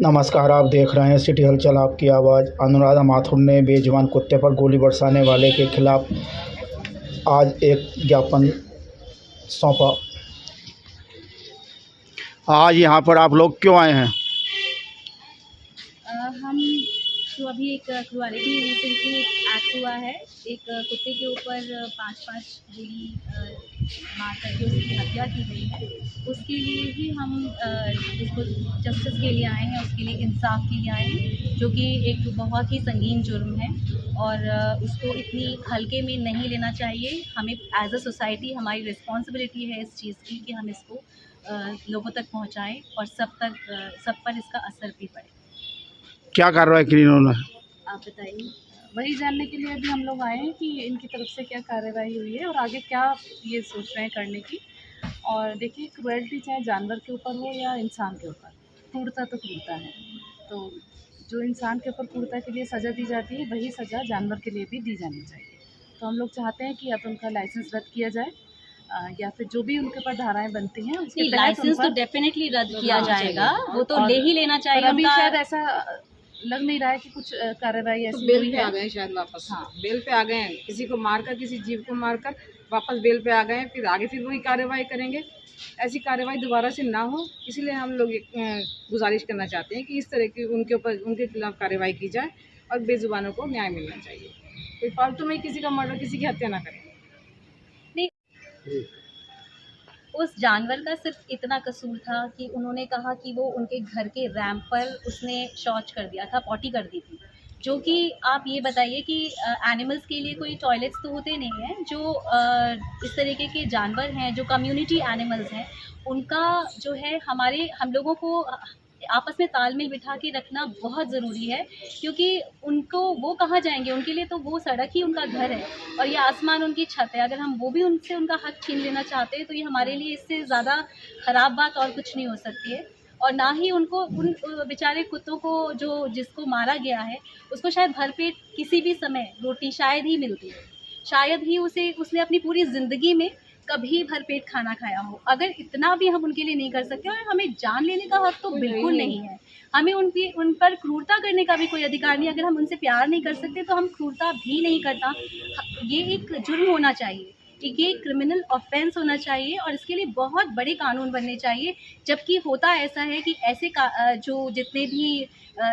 नमस्कार, आप देख रहे हैं सिटी हलचल, आपकी आवाज़। अनुराधा माथुर ने बेजुबान कुत्ते पर गोली बरसाने वाले के खिलाफ आज एक ज्ञापन सौंपा। आज यहाँ पर आप लोग क्यों आए हैं? हम तो अभी एक क्रुएलिटी रिसेंटली एक्ट हुआ है। एक कुत्ते के ऊपर 5-5 गोली मार करके उसकी हत्या की गई है। उसके लिए ही हम उसको जस्टिस के लिए आए हैं, उसके लिए इंसाफ के लिए आए हैं, जो कि एक बहुत ही संगीन जुर्म है और उसको इतनी हल्के में नहीं लेना चाहिए। हमें एज अ सोसाइटी हमारी रिस्पॉन्सिबिलिटी है इस चीज़ की कि हम इसको लोगों तक पहुँचाएँ और सब पर इसका असर भी पड़े। क्या कार्रवाई की इन्होंने? आप बताइए। वही जानने के लिए अभी हम लोग आए हैं कि इनकी तरफ से क्या कार्रवाई हुई है और आगे क्या ये सोच रहे हैं करने की। और देखिए, क्रुएल्टी चाहे जानवर के ऊपर हो या इंसान के ऊपर, क्रूरता तो क्रूरता है। तो जो इंसान के ऊपर क्रूरता के लिए सज़ा दी जाती है, वही सज़ा जानवर के लिए भी दी जानी चाहिए। तो हम लोग चाहते हैं कि या तो उनका लाइसेंस रद्द किया जाए या फिर जो भी उनके ऊपर धाराएं बनती हैं उसके तहत लाइसेंस तो डेफिनेटली रद्द किया जाएगा, वो तो ले ही लेना चाहिए। अभी शायद ऐसा लग नहीं रहा है कि कुछ कार्रवाई तो ऐसी बेल पे आ गए शायद वापस। हाँ, बेल पे आ गए हैं, किसी को मारकर, किसी जीव को मारकर वापस बेल पे आ गए हैं। फिर आगे फिर वही कार्रवाई करेंगे। ऐसी कार्रवाई दोबारा से ना हो, इसलिए हम लोग एक गुजारिश करना चाहते हैं कि इस तरह की उनके खिलाफ कार्रवाई की जाए और बेजुबानों को न्याय मिलना चाहिए। कोई फालतू में किसी का मर्डर, किसी की हत्या ना करें। उस जानवर का सिर्फ इतना कसूर था कि उन्होंने कहा कि वो उनके घर के रैंप पर उसने शौच कर दिया था, पॉटी कर दी थी। जो कि आप ये बताइए कि एनिमल्स के लिए कोई टॉयलेट्स तो होते नहीं हैं। जो इस तरीके के जानवर हैं, जो कम्युनिटी एनिमल्स हैं, उनका जो है हम लोगों को आपस में तालमेल बिठा के रखना बहुत ज़रूरी है, क्योंकि उनको वो कहाँ जाएंगे, उनके लिए तो वो सड़क ही उनका घर है और ये आसमान उनकी छत है। अगर हम वो भी उनसे उनका हक छीन लेना चाहते हैं तो ये हमारे लिए इससे ज़्यादा ख़राब बात और कुछ नहीं हो सकती है। और ना ही उनको उन बेचारे कुत्तों को जिसको मारा गया है, उसको शायद भरपेट किसी भी समय रोटी शायद ही मिलती है, शायद ही उसने अपनी पूरी ज़िंदगी में कभी भरपेट खाना खाया हो। अगर इतना भी हम उनके लिए नहीं कर सकते, और हमें जान लेने का हक तो बिल्कुल नहीं है। हमें उन पर क्रूरता करने का भी कोई अधिकार नहीं। अगर हम उनसे प्यार नहीं कर सकते तो हम क्रूरता भी नहीं करता। ये एक जुर्म होना चाहिए, ये क्रिमिनल ऑफेंस होना चाहिए और इसके लिए बहुत बड़े कानून बनने चाहिए। जबकि होता ऐसा है कि ऐसे जो जितने भी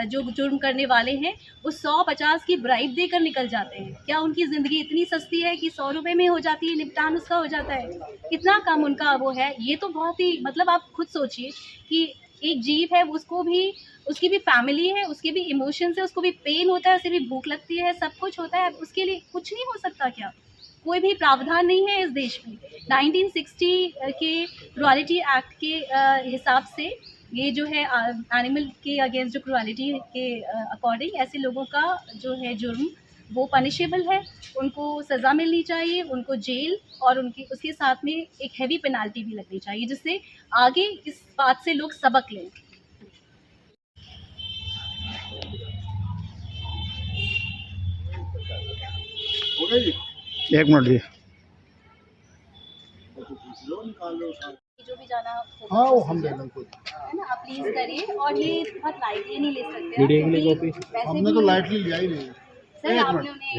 जो जुर्म करने वाले हैं, वो 100-50 की ब्राइब देकर निकल जाते हैं। क्या उनकी ज़िंदगी इतनी सस्ती है कि 100 रुपये में हो जाती है, निपटान उसका हो जाता है? कितना कम उनका वो है। ये तो बहुत ही, मतलब आप खुद सोचिए कि एक जीव है, उसकी भी फैमिली है, उसके भी इमोशंस है, उसको भी पेन होता है, उसे भी भूख लगती है, सब कुछ होता है। उसके लिए कुछ नहीं हो सकता क्या? कोई भी प्रावधान नहीं है इस देश में। 1960 के क्रुएलिटी एक्ट के हिसाब से ये जो है एनिमल के अगेंस्ट जो क्रुएलिटी के अकॉर्डिंग ऐसे लोगों का जो है जुर्म, वो पनिशेबल है। उनको सज़ा मिलनी चाहिए, उनको जेल और उसके साथ में एक हैवी पेनाल्टी भी लगनी चाहिए, जिससे आगे इस बात से लोग सबक लें। एक मिनट दिए। जो भी जाना हाँ, वो हम है ना, आप प्लीज़ करिए। और ये बहुत लाइटली नहीं ले सकते आप, वीडियो के लिए क्योंकि कॉपी वैसे हमने तो भी लाइटली लिया ही नहीं। सर आपने उन्हें